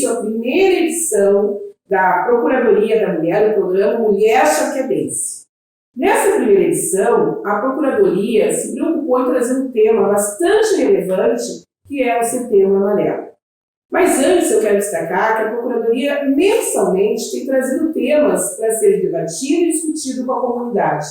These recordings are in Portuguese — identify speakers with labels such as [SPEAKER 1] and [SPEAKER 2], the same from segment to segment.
[SPEAKER 1] início a primeira edição da Procuradoria da Mulher, o programa Mulher Chaqueadense. Nessa primeira edição, a Procuradoria se preocupou em trazer um tema bastante relevante, que é o Setembro Amarelo. Mas antes eu quero destacar que a Procuradoria mensalmente tem trazido temas para ser debatido e discutido com a comunidade.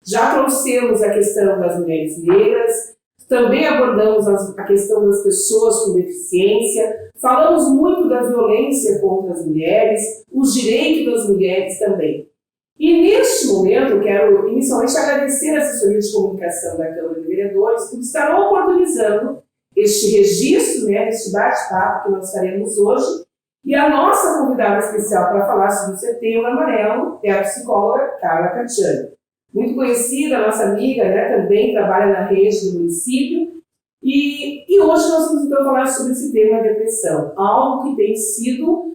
[SPEAKER 1] Já trouxemos a questão das mulheres negras, também abordamos a questão das pessoas com deficiência, falamos muito da violência contra as mulheres, os direitos das mulheres também. E neste momento eu quero inicialmente agradecer a assessoria de comunicação da Câmara de Vereadores por estar oportunizando este registro, este bate-papo que nós faremos hoje. E a nossa convidada especial para falar sobre o Setembro Amarelo é a psicóloga Carla Catiani. Muito conhecida, nossa amiga, também trabalha na rede do município. E hoje nós vamos então falar sobre esse tema da depressão, algo que tem sido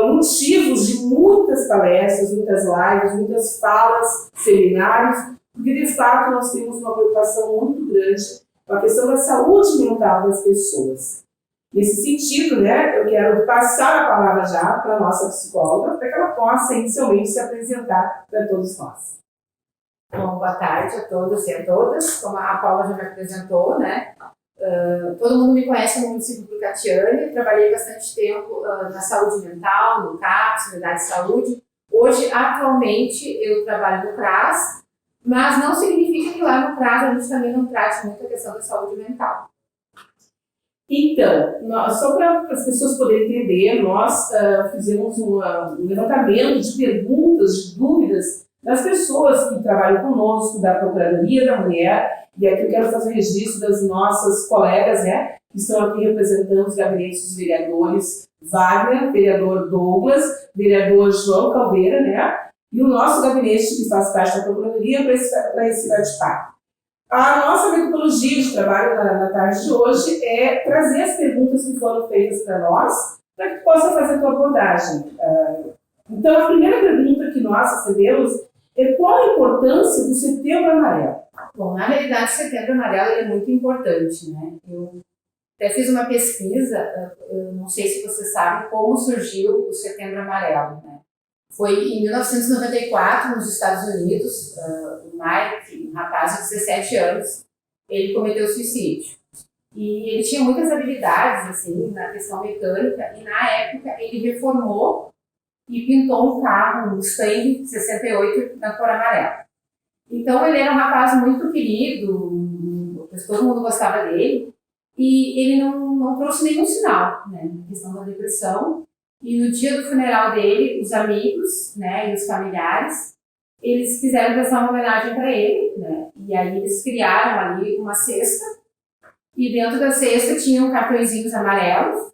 [SPEAKER 1] motivos de muitas palestras, muitas lives, muitas falas, seminários, porque de fato nós temos uma preocupação muito grande com a questão da saúde mental das pessoas. Nesse sentido, eu quero passar a palavra já para a nossa psicóloga, para que ela possa inicialmente se apresentar para todos nós.
[SPEAKER 2] Bom, boa tarde a todos e a todas. Como a Paula já me apresentou, todo mundo me conhece no município do Catiani. Trabalhei bastante tempo na saúde mental, no CAPS, Unidade de Saúde. Hoje, atualmente, eu trabalho no CRAS, mas não significa que lá no CRAS a gente também não trate muito a questão da saúde mental.
[SPEAKER 1] Então, só para as pessoas poderem entender, nós fizemos um levantamento de perguntas, de dúvidas das pessoas que trabalham conosco, da Procuradoria da Mulher, e aqui eu quero fazer o registro das nossas colegas, que estão aqui representando os gabinetes dos vereadores Wagner, vereador Douglas, vereador João Caldeira, e o nosso gabinete que faz parte da Procuradoria para esse bate-papo. A nossa metodologia de trabalho na tarde de hoje é trazer as perguntas que foram feitas para nós, para que tu possa fazer a tua abordagem. Então, a primeira pergunta que nós recebemos é qual a importância do Setembro Amarelo?
[SPEAKER 2] Bom, na realidade, o Setembro Amarelo é muito importante, Eu até fiz uma pesquisa, eu não sei se você sabe como surgiu o Setembro Amarelo, Foi em 1994, nos Estados Unidos, o Mike, um rapaz de 17 anos, ele cometeu suicídio. E ele tinha muitas habilidades, na questão mecânica, e na época ele reformou e pintou um carro, um Mustang 68, na cor amarela. Então ele era um rapaz muito querido, todo mundo gostava dele, e ele não trouxe nenhum sinal, na questão da depressão. E no dia do funeral dele, os amigos, e os familiares, eles quiseram prestar uma homenagem para ele, E aí eles criaram ali uma cesta, e dentro da cesta tinham cartõezinhos amarelos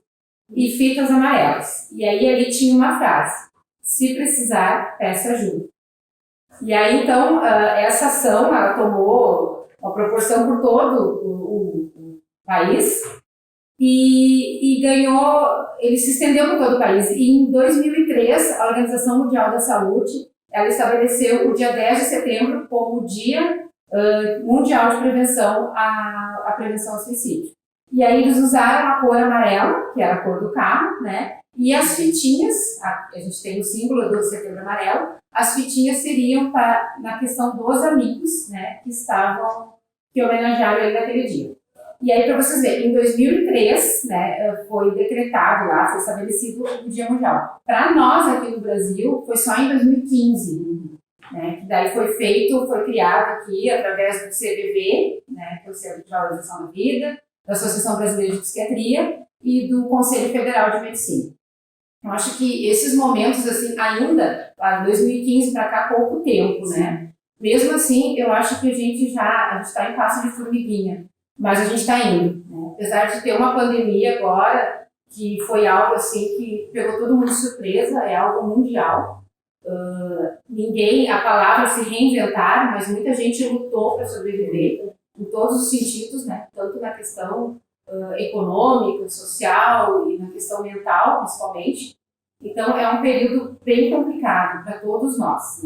[SPEAKER 2] e fitas amarelas. E aí ali tinha uma frase: se precisar, peça ajuda. E aí então essa ação ela tomou uma proporção por todo o país e ganhou, ele se estendeu por todo o país. E em 2003 a Organização Mundial da Saúde ela estabeleceu o dia 10 de setembro como o Dia Mundial de Prevenção à Prevenção ao Suicídio. E aí eles usaram a cor amarela, que era a cor do carro, e as fitinhas, a gente tem o símbolo do Setembro Amarelo, as fitinhas seriam na questão dos amigos, que homenagearam ele naquele dia. E aí, para vocês verem, em 2003, foi decretado lá, foi estabelecido o Dia Mundial. Para nós aqui no Brasil, foi só em 2015, que daí foi criado aqui através do CVV, que é o Centro de Valorização da Vida, da Associação Brasileira de Psiquiatria e do Conselho Federal de Medicina. Eu acho que esses momentos, ainda, 2015 para cá, pouco tempo, Mesmo assim, eu acho que a gente está em passo de formiguinha, mas a gente está indo, Apesar de ter uma pandemia agora, que foi algo que pegou todo mundo de surpresa, é algo mundial. A palavra se reinventar, mas muita gente lutou para sobreviver, em todos os sentidos, Tanto na questão econômica, social e na questão mental, principalmente. Então, é um período bem complicado para todos nós,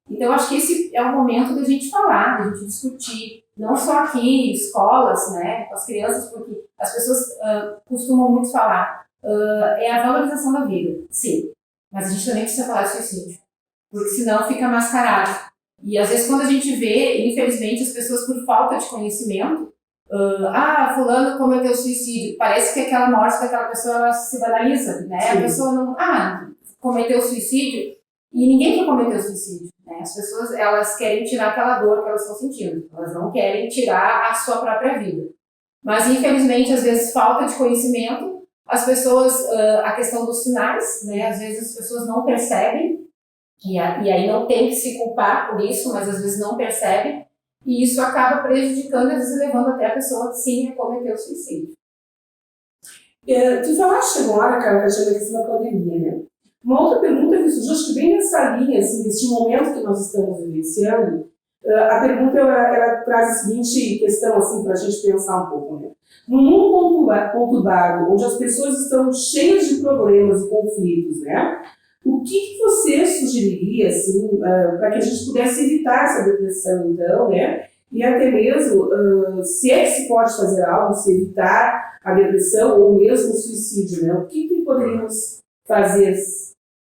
[SPEAKER 2] Então, acho que esse é o momento da gente falar, da gente discutir, não só aqui em escolas, com as crianças, porque as pessoas costumam muito falar, é a valorização da vida, sim. Mas a gente também precisa falar de suicídio, porque senão fica mascarado. E às vezes quando a gente vê, infelizmente, as pessoas por falta de conhecimento, fulano cometeu suicídio, parece que aquela morte daquela pessoa ela se banaliza, né? Sim. A pessoa não, cometeu suicídio, e ninguém quer cometer suicídio, né? As pessoas, elas querem tirar aquela dor que elas estão sentindo, elas não querem tirar a sua própria vida. Mas infelizmente, às vezes, falta de conhecimento, as pessoas, a questão dos sinais, né? Às vezes as pessoas não percebem, e aí não tem que se culpar por isso, mas às vezes não percebem, e isso acaba prejudicando, às vezes levando até a pessoa, sim, a cometer o suicídio.
[SPEAKER 1] Tu falaste agora, Carol, que a questão da pandemia, né? Uma outra pergunta que surgiu, acho que bem nessa linha, assim, desse momento que nós estamos vivenciando, a pergunta ela traz a seguinte questão, assim, para a gente pensar um pouco, né? Num mundo conturbado, onde as pessoas estão cheias de problemas e conflitos, né? O que você sugeriria, assim, para que a gente pudesse evitar essa depressão, então, né? E até mesmo, se é que se pode fazer algo, se evitar a depressão ou mesmo o suicídio, né? O que poderíamos fazer?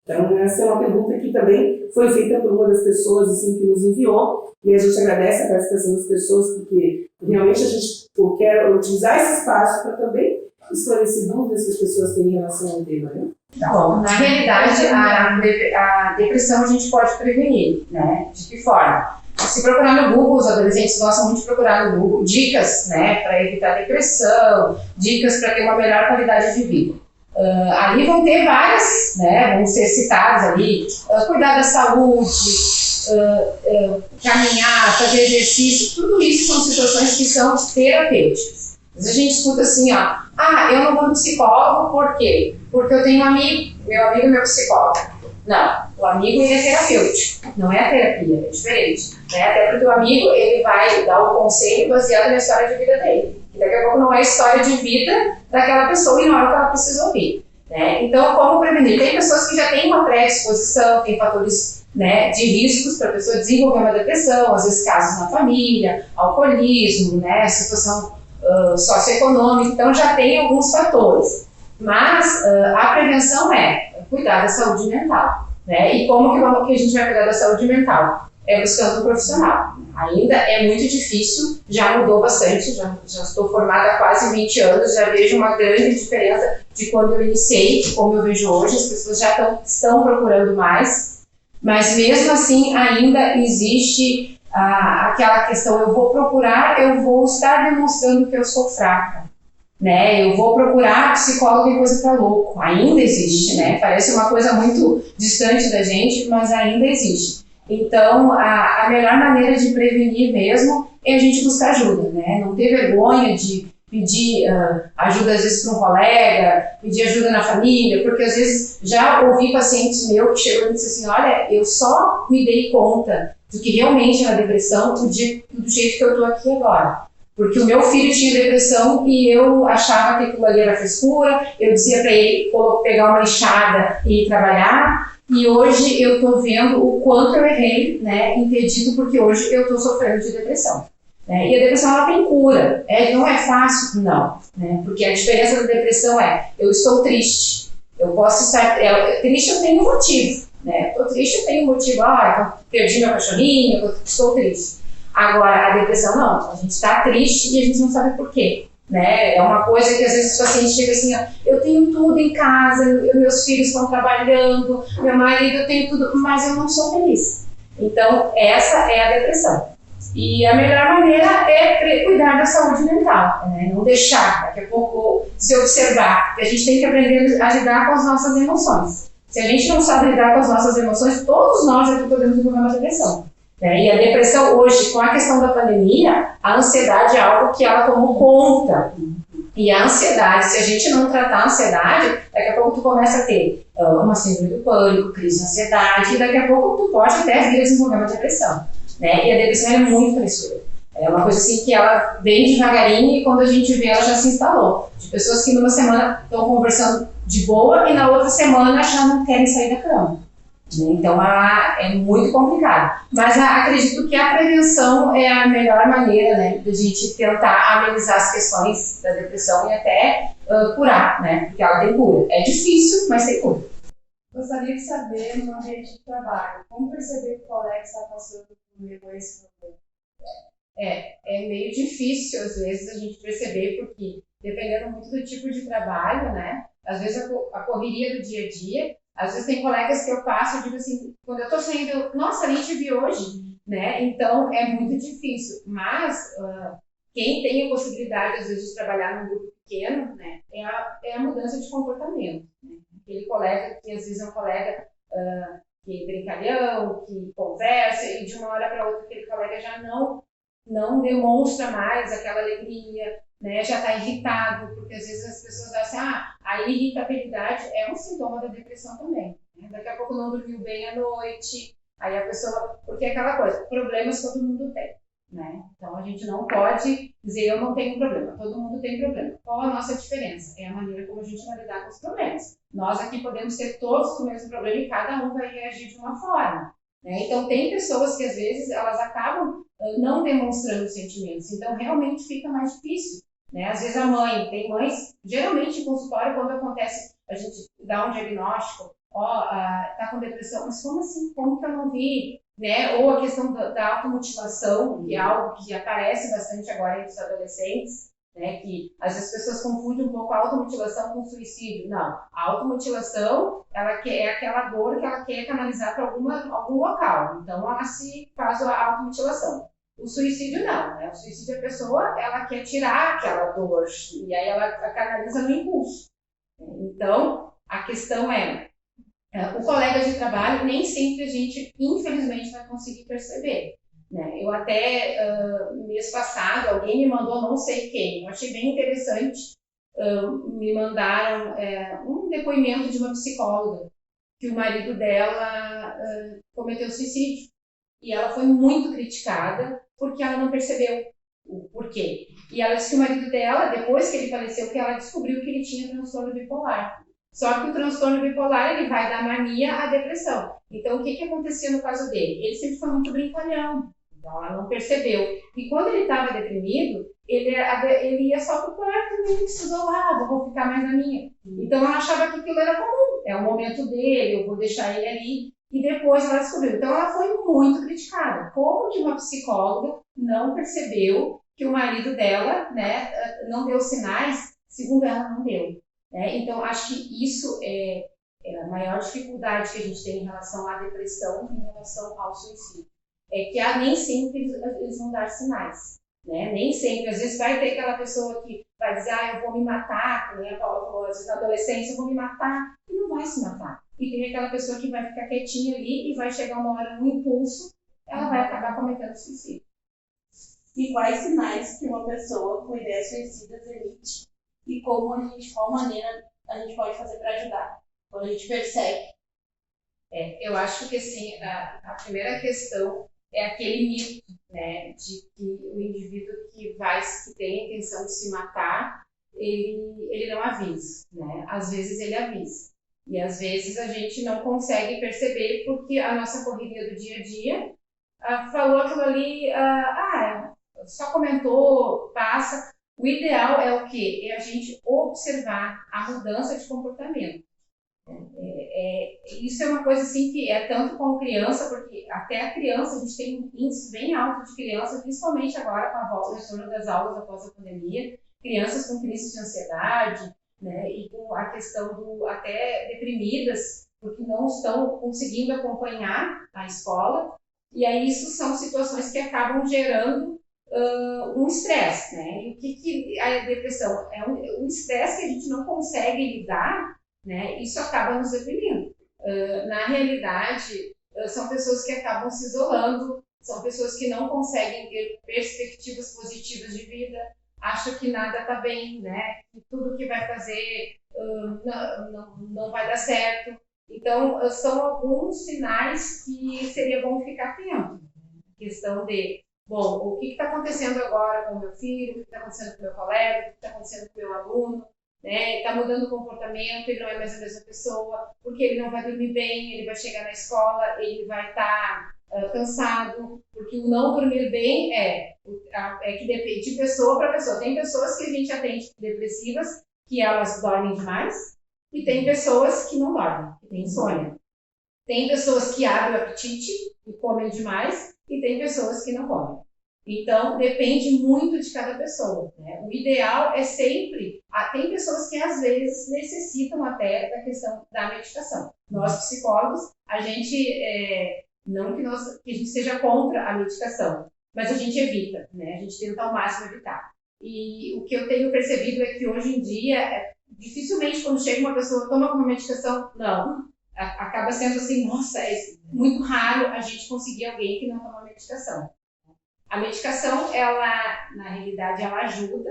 [SPEAKER 1] Então, essa é uma pergunta que também foi feita por uma das pessoas, assim, que nos enviou, e a gente agradece a participação das pessoas, porque realmente a gente quer utilizar esse espaço para também esclarecer dúvidas que as pessoas têm em relação ao tema, né?
[SPEAKER 2] Bom, na realidade, a depressão a gente pode prevenir, né? De que forma? Se procurar no Google, os adolescentes gostam muito de procurar no Google dicas, né, para evitar depressão, dicas para ter uma melhor qualidade de vida. Ali vão ter várias, né, vão ser citadas ali, cuidar da saúde, caminhar, fazer exercício, tudo isso são situações que são terapêuticas. Às vezes a gente escuta assim, eu não vou no psicólogo, por quê? Porque eu tenho um amigo, meu amigo é meu psicólogo. Não, o amigo ele é terapêutico, não é a terapia, é diferente. Né? Até porque o amigo ele vai dar o conselho baseado na história de vida dele. E daqui a pouco não é a história de vida daquela pessoa e não é o que ela precisa ouvir. Né? Então, como prevenir? Tem pessoas que já têm uma predisposição, tem fatores, né, de riscos para a pessoa desenvolver uma depressão, às vezes casos na família, alcoolismo, né, situação socioeconômica, então já tem alguns fatores. Mas a prevenção é cuidar da saúde mental. Né? E como que a gente vai cuidar da saúde mental? É buscando um profissional. Ainda é muito difícil, já mudou bastante, já estou formada há quase 20 anos, já vejo uma grande diferença de quando eu iniciei, como eu vejo hoje, as pessoas já estão procurando mais, mas mesmo assim ainda existe aquela questão, eu vou procurar, eu vou estar demonstrando que eu sou fraca. Né? Eu vou procurar psicólogo e coisa para louco. Ainda existe, né? Parece uma coisa muito distante da gente, mas ainda existe. Então, a melhor maneira de prevenir mesmo é a gente buscar ajuda, né? Não ter vergonha de pedir ajuda às vezes para um colega, pedir ajuda na família, porque às vezes já ouvi pacientes meus que chegam e dizem assim, olha, eu só me dei conta do que realmente era depressão do jeito que eu estou aqui agora. Porque o meu filho tinha depressão e eu achava que aquilo ali era frescura, eu dizia para ele pegar uma enxada e ir trabalhar, e hoje eu estou vendo o quanto eu errei, né, em ter dito, porque hoje eu estou sofrendo de depressão. Né? E a depressão ela tem cura, não é fácil, não, né? Porque a diferença da depressão é, eu estou triste, eu posso estar, triste eu tenho um motivo, né? Estou triste eu tenho um motivo, eu perdi meu cachorrinho, eu estou triste. Agora, a depressão não, a gente está triste e a gente não sabe por quê. Né? É uma coisa que às vezes os pacientes chegam assim, eu tenho tudo em casa, meus filhos estão trabalhando, meu marido, eu tenho tudo, mas eu não sou feliz. Então, essa é a depressão. E a melhor maneira é cuidar da saúde mental, né? Não deixar, daqui a pouco, se observar, porque a gente tem que aprender a lidar com as nossas emoções. Se a gente não sabe lidar com as nossas emoções, todos nós aqui podemos desenvolver uma depressão. E a depressão hoje, com a questão da pandemia, a ansiedade é algo que ela tomou conta. E a ansiedade, se a gente não tratar a ansiedade, daqui a pouco tu começa a ter uma síndrome do pânico, crise de ansiedade, e daqui a pouco tu pode até vir a desenvolver uma depressão. Né? E a depressão é muito pressura. É uma coisa assim que ela vem devagarinho e quando a gente vê ela já se instalou. De pessoas que numa semana estão conversando de boa e na outra semana já não querem sair da cama. Então é muito complicado, mas acredito que a prevenção é a melhor maneira, né, de a gente tentar amenizar as questões da depressão e até curar, né? Porque ela tem cura. É difícil, mas tem cura.
[SPEAKER 3] Gostaria de saber, no ambiente de trabalho, como perceber que o colega está passando por esse problema?
[SPEAKER 2] É meio difícil, às vezes, a gente perceber, porque dependendo muito do tipo de trabalho, né? Às vezes a correria do dia a dia, às vezes tem colegas que eu passo, eu digo assim, quando eu tô saindo, nossa, nem te vi hoje, né? Então, é muito difícil. Mas, quem tem a possibilidade, às vezes, de trabalhar num grupo pequeno, né? É a mudança de comportamento, né? Aquele colega que, às vezes, é um colega que é brincalhão, que conversa, e de uma hora para outra aquele colega já não demonstra mais aquela alegria, né? Já está irritado, porque às vezes as pessoas acham a irritabilidade é um sintoma da depressão também, né? Daqui a pouco não dormiu bem à noite, aí a pessoa, porque é aquela coisa, problemas todo mundo tem, né? Então a gente não pode dizer eu não tenho problema, todo mundo tem problema. Qual a nossa diferença? É a maneira como a gente vai lidar com os problemas. Nós aqui podemos ter todos o mesmo problema e cada um vai reagir de uma forma, né? Então tem pessoas que às vezes elas acabam não demonstrando sentimentos, então realmente fica mais difícil, né? Às vezes tem mães, geralmente em consultório, quando acontece, a gente dá um diagnóstico, tá com depressão, mas como assim? Como que eu não vi? Né? Ou a questão da automutilação, que é algo que aparece bastante agora entre os adolescentes, né? Que às vezes as pessoas confundem um pouco a automutilação com suicídio. Não, a automutilação é aquela dor que ela quer canalizar para algum local, então ela se faz a automutilação. O suicídio não, né? O suicídio a pessoa ela quer tirar aquela dor e aí ela canaliza no impulso. Então a questão o colega de trabalho nem sempre a gente, infelizmente, vai conseguir perceber, né? Eu até, mês passado, alguém me mandou, não sei quem, eu achei bem interessante, me mandaram um depoimento de uma psicóloga, que o marido dela cometeu suicídio. E ela foi muito criticada porque ela não percebeu o porquê. E ela disse que o marido dela, depois que ele faleceu, que ela descobriu que ele tinha transtorno bipolar. Só que o transtorno bipolar, ele vai da mania à depressão. Então, o que acontecia no caso dele? Ele sempre foi muito brincalhão. Então, ela não percebeu. E quando ele estava deprimido, ele ia só para o quarto e se isolava, vou ficar mais na minha. Então, ela achava que aquilo era comum. É o momento dele, eu vou deixar ele ali. E depois ela descobriu. Então, ela foi muito criticada. Como que uma psicóloga não percebeu que o marido dela, né, não deu sinais? Segundo ela, não deu. Então, acho que isso é a maior dificuldade que a gente tem em relação à depressão, em relação ao suicídio. É que nem sempre eles vão dar sinais, né? Nem sempre. Às vezes vai ter aquela pessoa que vai dizer, eu vou me matar, como a Paula falou, às vezes na adolescência eu vou me matar, e não vai se matar. E tem aquela pessoa que vai ficar quietinha ali e vai chegar uma hora no impulso, ela vai acabar cometendo suicídio.
[SPEAKER 3] E quais sinais que uma pessoa com ideias suicidas emite e qual maneira a gente pode fazer para ajudar, quando a gente percebe?
[SPEAKER 2] Eu acho que assim, a primeira questão é aquele mito, né, de que o indivíduo que tem a intenção de se matar, ele não avisa, né? Às vezes ele avisa. E às vezes a gente não consegue perceber porque a nossa correria do dia a dia falou aquilo ali, só comentou, passa. O ideal é o quê? É a gente observar a mudança de comportamento. Isso é uma coisa assim que é tanto com criança, porque até a criança, a gente tem um índice bem alto de criança, principalmente agora com a volta, o retorno das aulas após a pandemia, crianças com crise de ansiedade, né, e com a questão até deprimidas, porque não estão conseguindo acompanhar a escola, e aí isso são situações que acabam gerando um estresse, né? E o que a depressão é um estresse que a gente não consegue lidar, né? Isso acaba nos deprimindo. Na realidade, são pessoas que acabam se isolando, são pessoas que não conseguem ter perspectivas positivas de vida, acham que nada está bem, né? Que tudo que vai fazer não vai dar certo. Então, são alguns sinais que seria bom ficar atento. Questão de, o que está acontecendo agora com o meu filho, o que está acontecendo com o meu colega, o que está acontecendo com o meu aluno, né? Está mudando o comportamento, ele não é mais a mesma pessoa, porque ele não vai dormir bem, ele vai chegar na escola, ele vai estar cansado, porque o não dormir bem é que depende de pessoa para pessoa. Tem pessoas que a gente atende depressivas que elas dormem demais, e tem pessoas que não dormem, que têm insônia. Tem pessoas que abrem o apetite e comem demais, e tem pessoas que não comem. Então, depende muito de cada pessoa, né? O ideal é sempre... Tem pessoas que, às vezes, necessitam até da questão da medicação. Nós, psicólogos, a gente... não que a gente seja contra a medicação, mas a gente evita, né? A gente tenta ao máximo evitar. E o que eu tenho percebido é que, hoje em dia, dificilmente, quando chega uma pessoa, toma uma medicação, não. Acaba sendo assim, nossa, é muito raro a gente conseguir alguém que não toma medicação. A medicação, ela, na realidade, ela ajuda,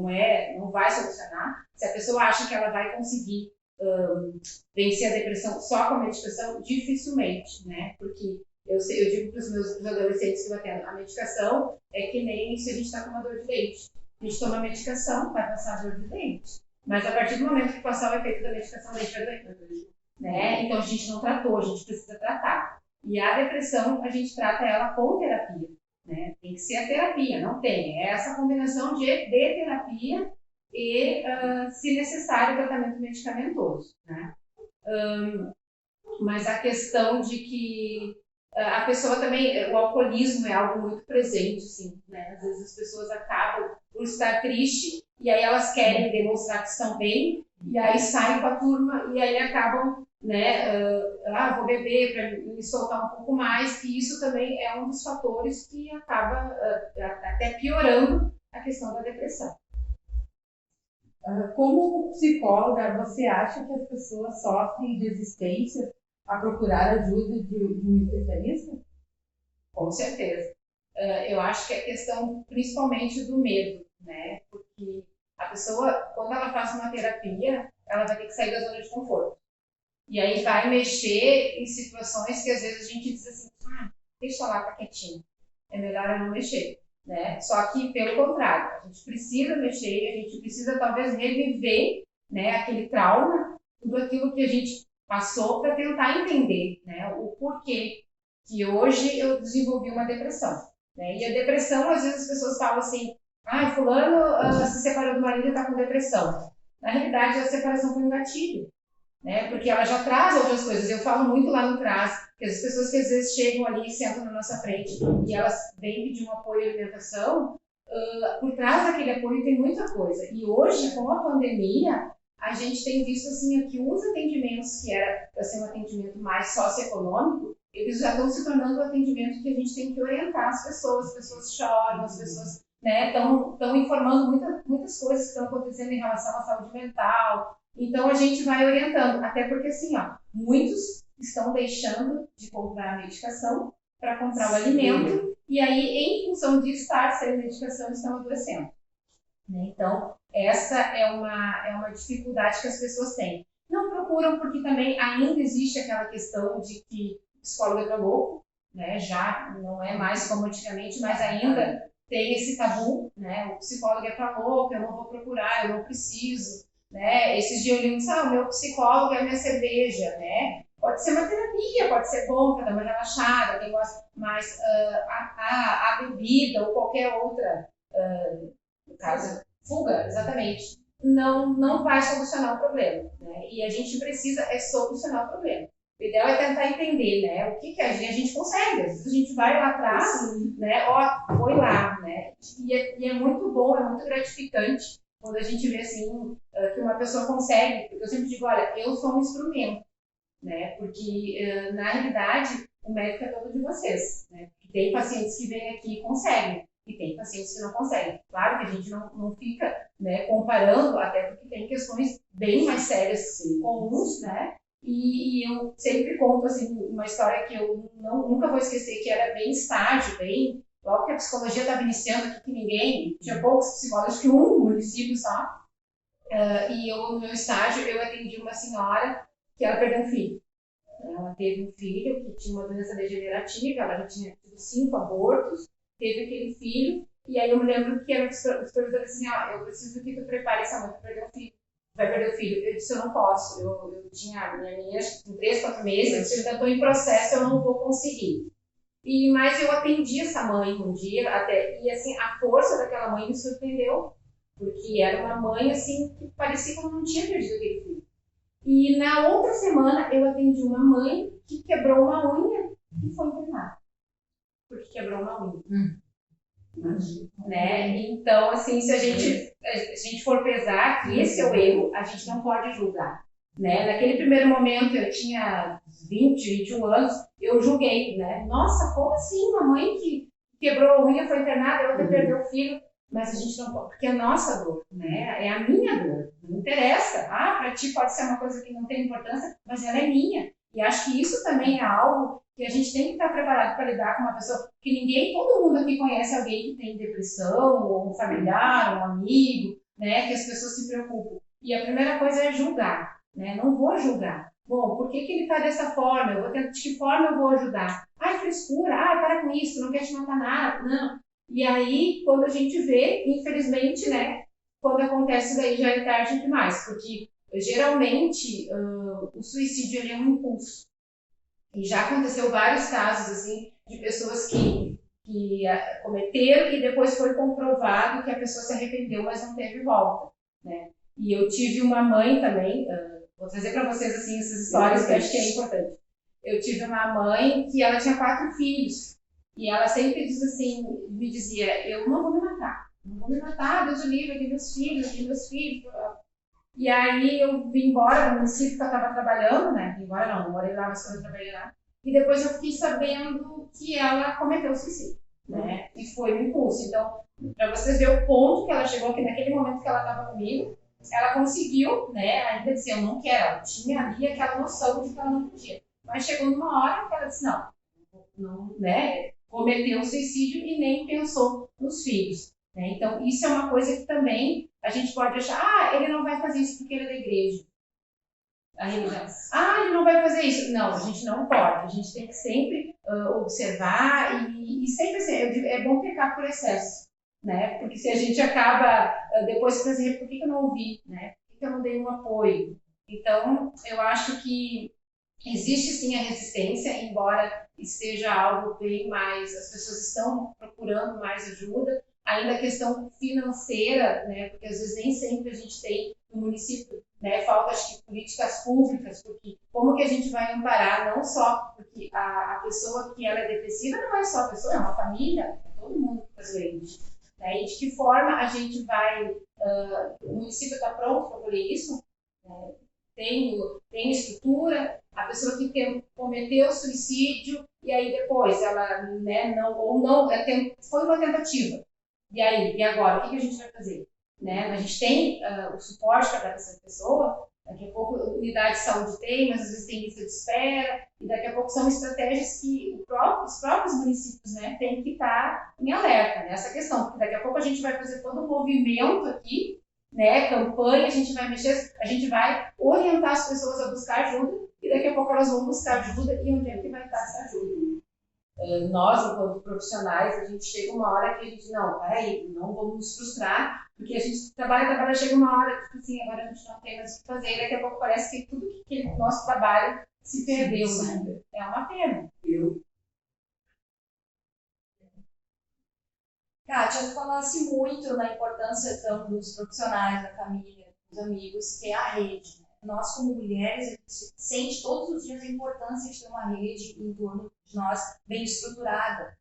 [SPEAKER 2] né? Não vai solucionar. Se a pessoa acha que ela vai conseguir vencer a depressão só com a medicação, dificilmente, né? Porque eu digo para os meus adolescentes que eu atendo, a medicação é que nem se a gente está com uma dor de dente. A gente toma a medicação, vai passar a dor de dente. Mas a partir do momento que passar o efeito da medicação, a gente vai doer. Né? Então a gente não tratou, a gente precisa tratar. E a depressão, a gente trata ela com terapia. Né? Tem que ser a terapia, não tem. É essa combinação de terapia e, se necessário, tratamento medicamentoso. Né? Mas a questão de que a pessoa também, o alcoolismo é algo muito presente, assim, né? Às vezes as pessoas acabam por estar triste e aí elas querem demonstrar que estão bem e aí saem com a turma e aí acabam, né, vou beber para me soltar um pouco mais, e isso também é um dos fatores que acaba até piorando a questão da depressão.
[SPEAKER 4] Como psicóloga, você acha que as pessoas sofrem resistência a procurar ajuda de um especialista?
[SPEAKER 2] Com certeza. Eu acho que é questão principalmente do medo, né? Porque a pessoa, quando ela faz uma terapia, ela vai ter que sair da zona de conforto. E aí vai mexer em situações que às vezes a gente diz assim, deixa lá, tá quietinho. É melhor eu não mexer. Né? Só que, pelo contrário, a gente precisa mexer, a gente precisa talvez reviver, né, aquele trauma, tudo aquilo que a gente passou para tentar entender, né, o porquê que hoje eu desenvolvi uma depressão. Né? E a depressão, às vezes as pessoas falam assim, fulano se separou do marido e está com depressão. Na realidade, a separação foi um gatilho. Né? Porque ela já traz outras coisas. Eu falo muito lá no CRAS, que as pessoas que às vezes chegam ali e sentam na nossa frente e elas vêm pedir um apoio à alimentação, por trás daquele apoio tem muita coisa. E hoje, com a pandemia, a gente tem visto assim, que os atendimentos que era para ser um atendimento mais socioeconômico, eles já estão se tornando um atendimento que a gente tem que orientar as pessoas choram, as pessoas estão informando muitas coisas que estão acontecendo em relação à saúde mental. Então a gente vai orientando, até porque assim, muitos estão deixando de comprar a medicação para comprar o alimento, e aí em função de estar sem medicação estão adoecendo. Né? Então essa é uma dificuldade que as pessoas têm. Não procuram porque também ainda existe aquela questão de que o psicólogo é para louco, né? Já não é mais como antigamente, mas ainda tem esse tabu, né? O psicólogo é para louco, eu não vou procurar, eu não preciso. Né? Esses dias eu li o meu psicólogo é a minha cerveja, né? Pode ser uma terapia, pode ser bom para dar uma relaxada, quem gosta, mas a bebida ou qualquer outra, no caso, fuga, exatamente, não vai solucionar o problema, né? E a gente precisa solucionar o problema. O ideal é tentar entender, né? O que a gente consegue. Às vezes a gente vai lá atrás, né? Foi lá, né? E é muito bom, é muito gratificante quando a gente vê assim, que uma pessoa consegue, porque eu sempre digo, olha, eu sou um instrumento, né? Porque, na realidade, o mérito é todo de vocês, né? Porque tem pacientes que vêm aqui e conseguem, e tem pacientes que não conseguem. Claro que a gente não fica, né, comparando, até porque tem questões bem mais sérias comuns, né? E eu sempre conto, assim, uma história que eu nunca vou esquecer, que era bem estágio, logo que a psicologia estava iniciando aqui, que ninguém, tinha poucos psicólogos, que um município só. E eu, no meu estágio, eu atendi uma senhora que ela perdeu um filho. Ela teve um filho que tinha uma doença degenerativa, ela já tinha tido 5 abortos, teve aquele filho, e aí eu me lembro que os supervisores assim, eu preciso que tu prepare essa mãe para perder o filho. Vai perder o filho. Eu disse, eu não posso. Eu tinha a minha menina, acho que com 3, 4 meses, eu disse, eu ainda estou em processo, eu não vou conseguir. Mas eu atendi essa mãe um dia, e assim, a força daquela mãe me surpreendeu, Porque era uma mãe, assim, que parecia que ela não tinha perdido aquele filho. E na outra semana eu atendi uma mãe que quebrou uma unha e foi internada. Porque quebrou uma unha. Né? Então, assim, se a gente for pesar que esse é o erro, a gente não pode julgar. Né? Naquele primeiro momento, eu tinha 20, 21 anos, eu julguei, né? Nossa, como assim? Uma mãe que quebrou a unha foi internada, a outra perdeu o filho. Mas a gente não pode, porque é a nossa dor, né? É a minha dor, não interessa. Ah, para ti pode ser uma coisa que não tem importância, mas ela é minha. E acho que isso também é algo que a gente tem que estar preparado para lidar com uma pessoa, que ninguém, todo mundo aqui conhece alguém que tem depressão, ou um familiar, um amigo, né? Que as pessoas se preocupam. E a primeira coisa é julgar, né? Não vou julgar. Bom, por que ele está dessa forma? Eu vou tentar, de que forma eu vou ajudar? Ai, frescura, para com isso, não quer te matar nada. Não. E aí, quando a gente vê, infelizmente, né, quando acontece daí já é tarde demais, porque geralmente o suicídio ele é um impulso. E já aconteceu vários casos assim de pessoas que cometeram e depois foi comprovado que a pessoa se arrependeu, mas não teve volta, né? E eu tive uma mãe também, vou trazer para vocês assim essas histórias que eu acho que é importante. Eu tive uma mãe que ela tinha 4 filhos. E ela sempre diz assim, me dizia, eu não vou me matar, Deus o livre, de meus filhos. E aí eu vim embora do município que eu estava trabalhando, né? Vim embora não morei lá, mas eu trabalhei lá. E depois eu fiquei sabendo que ela cometeu suicídio, né? E foi um impulso. Então, para vocês verem o ponto que ela chegou, que naquele momento que ela estava comigo, ela conseguiu, né? Ainda dizer, eu não quero, ela tinha ali aquela noção de que ela não podia. Mas chegou numa hora que ela disse, não, né? Cometeu um suicídio e nem pensou nos filhos. Né? Então, isso é uma coisa que também a gente pode achar, ele não vai fazer isso porque ele é da igreja. Ele não vai fazer isso. Não, a gente não pode. A gente tem que sempre observar e sempre assim, é bom pecar por excesso. Né? Porque se a gente acaba depois pensando, por que eu não ouvi? Né? Por que eu não dei um apoio? Então, eu acho que existe sim a resistência, embora esteja algo bem mais, as pessoas estão procurando mais ajuda, ainda a questão financeira, né, porque às vezes nem sempre a gente tem no município, né, falta de políticas públicas, porque como que a gente vai amparar, não só porque a pessoa que ela é depressiva não é só a pessoa, é uma família, é todo mundo que está doente. Né, e de que forma a gente vai, o município está pronto para fazer isso? Tem estrutura, a pessoa que cometeu suicídio e aí depois ela, né, foi uma tentativa. E aí, e agora, o que a gente vai fazer? Né? A gente tem o suporte para dar essa pessoa, daqui a pouco a unidade de saúde tem, mas às vezes tem lista de espera, e daqui a pouco são estratégias que os próprios municípios, né, têm que estar em alerta nessa questão, porque daqui a pouco a gente vai fazer todo um movimento aqui, né, campanha, a gente vai mexer, a gente vai orientar as pessoas a buscar ajuda e daqui a pouco elas vão buscar ajuda e onde é que vai estar essa ajuda? Nós, enquanto profissionais, a gente chega uma hora que a gente, não vamos nos frustrar, porque a gente trabalha, chega uma hora, tipo assim, agora a gente não tem mais o que fazer e daqui a pouco parece que tudo que nosso trabalho se perdeu, né? É uma pena.
[SPEAKER 5] Kátia, tu falasse muito na importância então, dos profissionais, da família, dos amigos, que é a rede. Né? Nós, como mulheres, a gente sente todos os dias a importância de ter uma rede em torno de nós bem estruturada.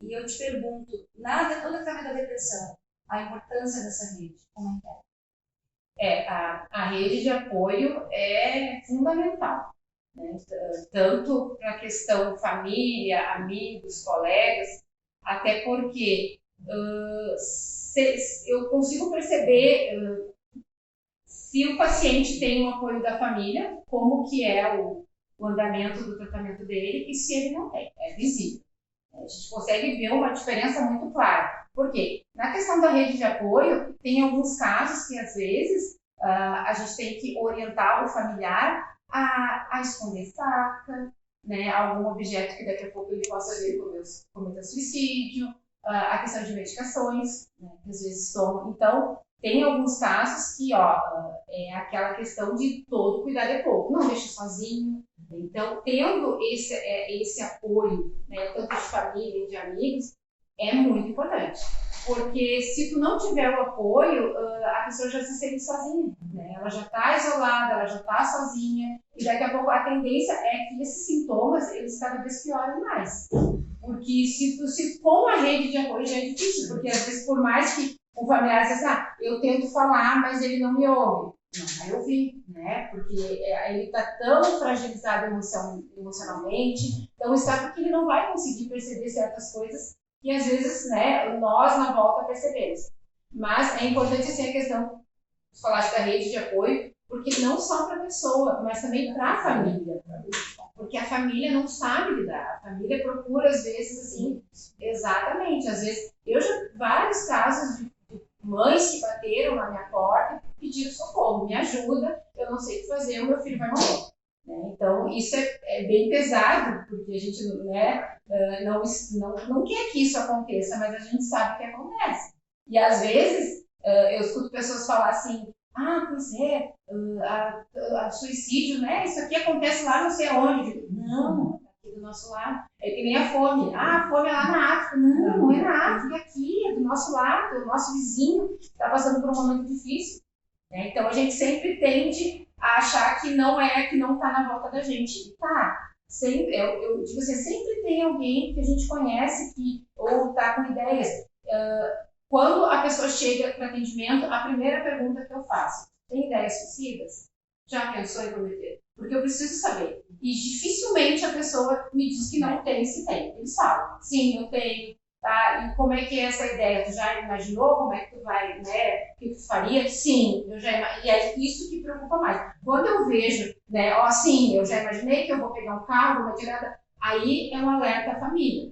[SPEAKER 5] E eu te pergunto, toda a etapa da depressão, a importância dessa rede, como é que é?
[SPEAKER 2] A rede de apoio é fundamental. Né? Tanto para a questão família, amigos, colegas, até porque eu consigo perceber se o paciente tem o apoio da família, como que é o andamento do tratamento dele, e se ele não tem, é visível. A gente consegue ver uma diferença muito clara. Por quê? Na questão da rede de apoio, tem alguns casos que, às vezes, a gente tem que orientar o familiar a esconder faca, né, algum objeto que daqui a pouco ele possa ver cometer suicídio, a questão de medicações, né, que às vezes tomam. Então, tem alguns casos que é aquela questão de todo cuidado é pouco, não deixa sozinho. Então, tendo esse apoio, né, tanto de família e de amigos, é muito importante. Porque se tu não tiver o apoio, a pessoa já se sente sozinha, né? Ela já está isolada, ela já está sozinha, e daqui a pouco a tendência é que esses sintomas, eles cada vez piorem mais. Porque se com a rede de apoio já é difícil, porque às vezes por mais que o familiar diz assim, eu tento falar, mas ele não me ouve. Não vai ouvir, né? Porque ele está tão fragilizado emocionalmente, então está porque ele não vai conseguir perceber certas coisas que às vezes, né, nós na volta percebemos. Mas é importante assim a questão, de falar da rede de apoio, porque não só para a pessoa, mas também para a família. Porque a família não sabe lidar, a família procura às vezes assim, exatamente, às vezes, eu já vários casos de mães que bateram na minha porta e pediram socorro, me ajuda, eu não sei o que fazer, o meu filho vai morrer. Né? Então, isso é bem pesado, porque a gente, né, não quer que isso aconteça, mas a gente sabe que acontece. E às vezes, eu escuto pessoas falar assim, pois é, a suicídio, né, isso aqui acontece lá não sei aonde. Eu digo, não, aqui do nosso lado. É que nem a fome. A fome é lá na África. Não é na África, é aqui, é do nosso lado, o nosso vizinho está passando por um momento difícil. Né? Então, a gente sempre tende a achar que não está na volta da gente. E tá, sempre, eu digo assim, sempre tem alguém que a gente conhece ou está com ideias. Quando a pessoa chega para atendimento, a primeira pergunta que eu faço, tem ideias suicidas? Já pensou em cometer? Porque eu preciso saber. E dificilmente a pessoa me diz que não tem, se tem. Eles falam, sim, eu tenho. Tá? E como é que é essa ideia? Tu já imaginou como é que tu vai, né? O que tu faria? Sim, eu já imaginei. E é isso que preocupa mais. Quando eu vejo, né? Sim, eu já imaginei que eu vou pegar um carro, uma tirada. Aí é um alerta à família.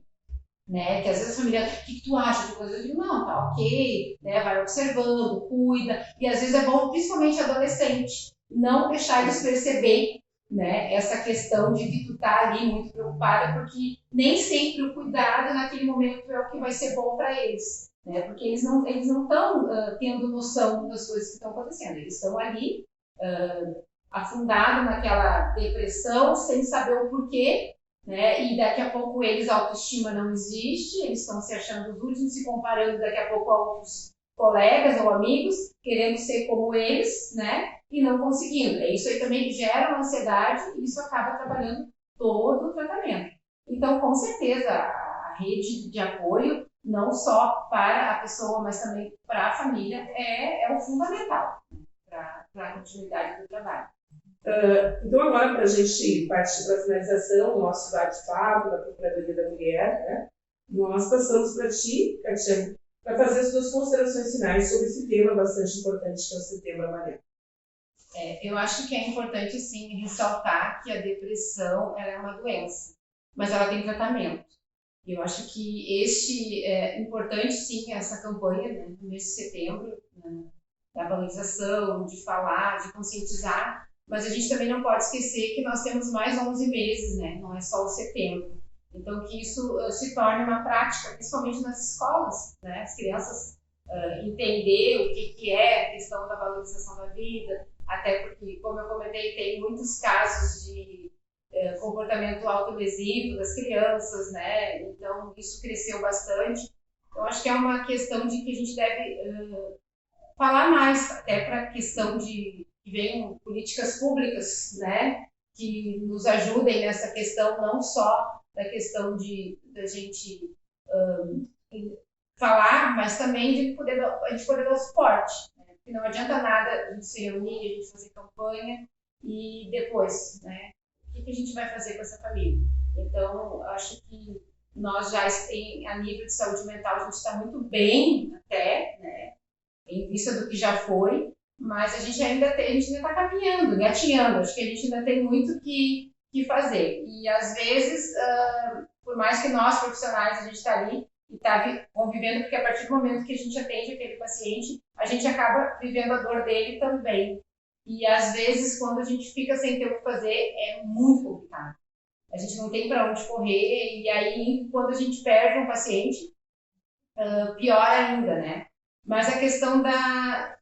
[SPEAKER 2] Né? Que às vezes a família, o que tu acha de coisa? Eu digo, não, tá ok, né? Vai observando, cuida. E às vezes é bom, principalmente adolescente, não deixar eles perceber, né, essa questão de que tu tá ali muito preocupada, porque nem sempre o cuidado naquele momento é o que vai ser bom para eles, né, porque eles não estão tendo noção das coisas que estão acontecendo, eles estão ali afundados naquela depressão, sem saber o porquê, né, e daqui a pouco a autoestima não existe, eles estão se achando os últimos, se comparando daqui a pouco a outros colegas ou amigos, querendo ser como eles, né, e não conseguindo. Isso aí também gera uma ansiedade e isso acaba trabalhando todo o tratamento. Então, com certeza, a rede de apoio, não só para a pessoa, mas também para a família, é o fundamental para a continuidade do trabalho.
[SPEAKER 1] Então, agora, para a gente partir para a finalização do nosso bate-papo da Procuradoria da Mulher, né, nós passamos para ti, Catiane, para fazer as suas considerações finais sobre esse tema bastante importante, que é o Setembro Amarelo.
[SPEAKER 2] Eu acho que é importante, sim, ressaltar que a depressão ela é uma doença, mas ela tem tratamento. Eu acho que é importante, sim, essa campanha, né, no mês de setembro, né, da valorização, de falar, de conscientizar, mas a gente também não pode esquecer que nós temos mais 11 meses, né, não é só o setembro. Então, que isso se torne uma prática, principalmente nas escolas, né, as crianças entender o que é a questão da valorização da vida, até porque, como eu comentei, tem muitos casos de comportamento autolesivo das crianças, né? Então, isso cresceu bastante. Então, acho que é uma questão de que a gente deve falar mais, até para a questão de que venham políticas públicas, né? Que nos ajudem nessa questão, não só da questão da gente falar, mas também de a gente poder dar o suporte. Porque não adianta nada a gente se reunir, a gente fazer campanha e depois, né, o que a gente vai fazer com essa família? Então, acho que nós já, a nível de saúde mental, a gente está muito bem até, né, em vista do que já foi, mas a gente ainda está caminhando, engatinhando, acho que a gente ainda tem muito que fazer. E, às vezes, por mais que nós, profissionais, a gente está ali, e está convivendo, porque a partir do momento que a gente atende aquele paciente, a gente acaba vivendo a dor dele também. E às vezes, quando a gente fica sem ter o que fazer, é muito complicado. A gente não tem para onde correr, e aí, quando a gente perde um paciente, pior ainda, né? Mas a questão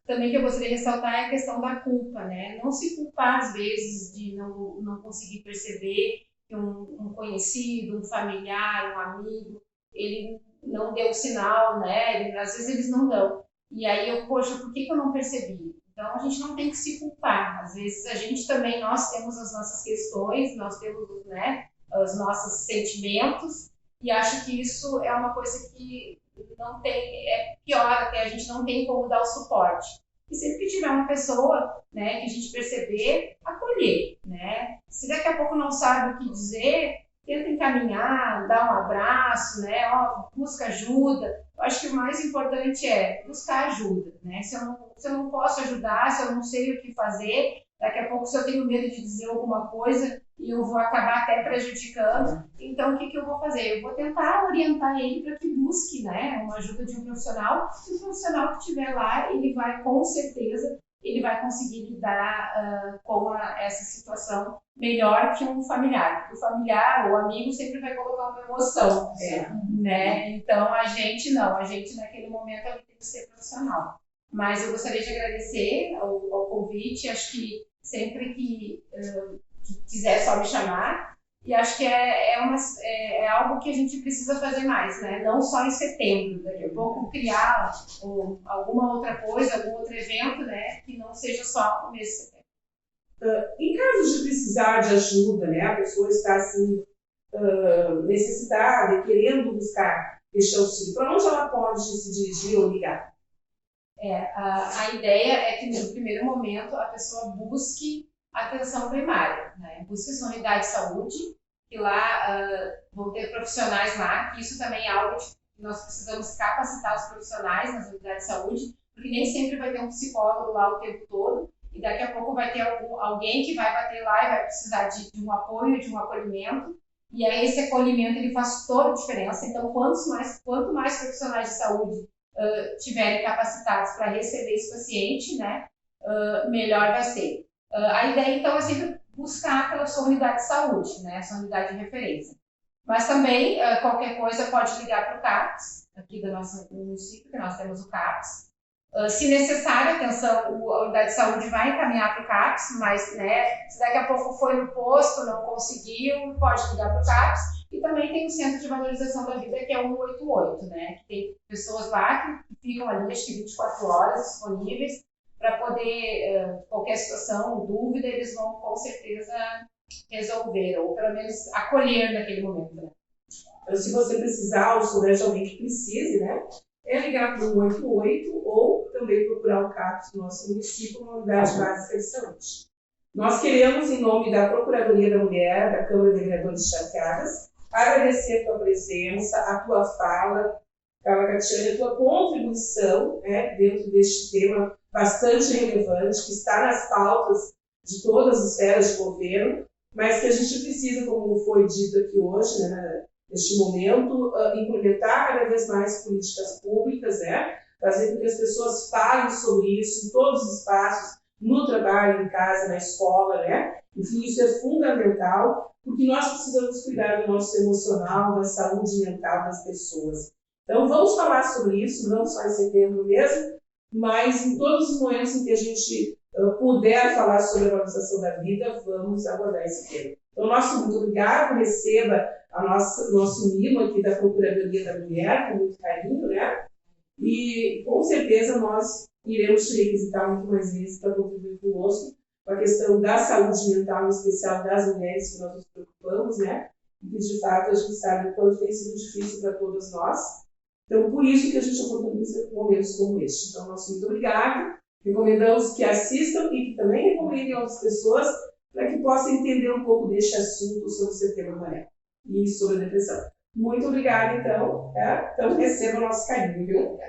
[SPEAKER 2] também que eu gostaria de ressaltar é a questão da culpa, né? Não se culpar, às vezes, de não conseguir perceber que um conhecido, um familiar, um amigo, ele não deu sinal, né? Às vezes eles não dão. E aí poxa, por que eu não percebi? Então a gente não tem que se culpar. Às vezes a gente também, nós temos as nossas questões, nós temos, né, os nossos sentimentos, e acho que isso é uma coisa que não tem, é pior até, a gente não tem como dar o suporte. E sempre que tiver uma pessoa, né, que a gente perceber, acolher, né? Se daqui a pouco não sabe o que dizer, tenta encaminhar, dar um abraço, né? Ó, busca ajuda. Eu acho que o mais importante é buscar ajuda, né? Se eu não posso ajudar, se eu não sei o que fazer, daqui a pouco se eu tenho medo de dizer alguma coisa e eu vou acabar até prejudicando, então o que eu vou fazer? Eu vou tentar orientar ele para que busque, né, uma ajuda de um profissional, e o profissional que estiver lá, ele vai, com certeza, ele vai conseguir lidar com essa situação melhor que um familiar. Porque o familiar, o amigo, sempre vai colocar uma emoção, né? Então a gente não, a gente naquele momento tem que ser profissional. Mas eu gostaria de agradecer ao convite, acho que sempre que quiser só me chamar, e acho que é algo que a gente precisa fazer mais, né? Não só em setembro, daqui a pouco criar alguma outra coisa, algum outro evento, né? Que não seja só no mês de setembro.
[SPEAKER 1] Em caso de precisar de ajuda, né? A pessoa está assim, necessitada e querendo buscar este auxílio, para onde ela pode se dirigir ou ligar?
[SPEAKER 2] A ideia é que no primeiro momento a pessoa busque atenção primária, né? Busque sua unidade de saúde, que lá vão ter profissionais lá, que isso também é algo que nós precisamos capacitar os profissionais nas unidades de saúde, porque nem sempre vai ter um psicólogo lá o tempo todo, e daqui a pouco vai ter alguém que vai bater lá e vai precisar de um apoio, de um acolhimento, e aí esse acolhimento ele faz toda a diferença. Então, quanto mais profissionais de saúde tiverem capacitados para receber esse paciente, né, melhor vai ser. A ideia, então, é sempre buscar pela sua unidade de saúde, né, sua unidade de referência. Mas também, qualquer coisa, pode ligar para o CAPS, aqui do nosso município, que nós temos o CAPS. Se necessário, atenção, a unidade de saúde vai encaminhar para o CAPS, mas, né, se daqui a pouco foi no posto, não conseguiu, pode ligar para o CAPS. E também tem o Centro de Valorização da Vida, que é o 188, né, que tem pessoas lá que ficam ali, acho que 24 horas disponíveis, para poder, qualquer situação, dúvida, eles vão com certeza resolver, ou pelo menos acolher naquele momento, né.
[SPEAKER 1] Então, se você precisar ou souber de alguém que precise, né, é ligar para o 188 ou também procurar o CAPS do nosso município, uma unidade básica de saúde. Nós queremos, em nome da Procuradoria da Mulher, da Câmara de Vereadores de Charqueadas, agradecer a tua presença, a tua fala, Carla Catiane, a tua contribuição, né, dentro deste tema bastante relevante, que está nas pautas de todas as esferas de governo, mas que a gente precisa, como foi dito aqui hoje, né, neste momento, implementar cada vez mais políticas públicas, né, fazer com que as pessoas falem sobre isso em todos os espaços, no trabalho, em casa, na escola, né? Enfim, isso é fundamental, porque nós precisamos cuidar do nosso emocional, da saúde mental das pessoas. Então, vamos falar sobre isso, não só em setembro mesmo, mas em todos os momentos em que a gente puder falar sobre a valorização da vida, vamos abordar esse tema. Então, nosso muito obrigado, receba nosso mimo aqui da Procuradoria da Mulher, com muito carinho, né? E, com certeza, nós iremos te requisitar muito mais vezes para contribuir conosco com a questão da saúde mental, em especial das mulheres que nós nos preocupamos, né? E que, de fato, a gente sabe o quanto tem sido difícil para todas nós. Então, por isso que a gente oportuniza momentos como este. Então, nosso muito obrigado. Recomendamos que assistam e que também recomendem a outras pessoas para que possam entender um pouco deste assunto sobre o Setembro Amarelo e sobre a depressão. Muito obrigada, então. Então, receba o nosso carinho, viu?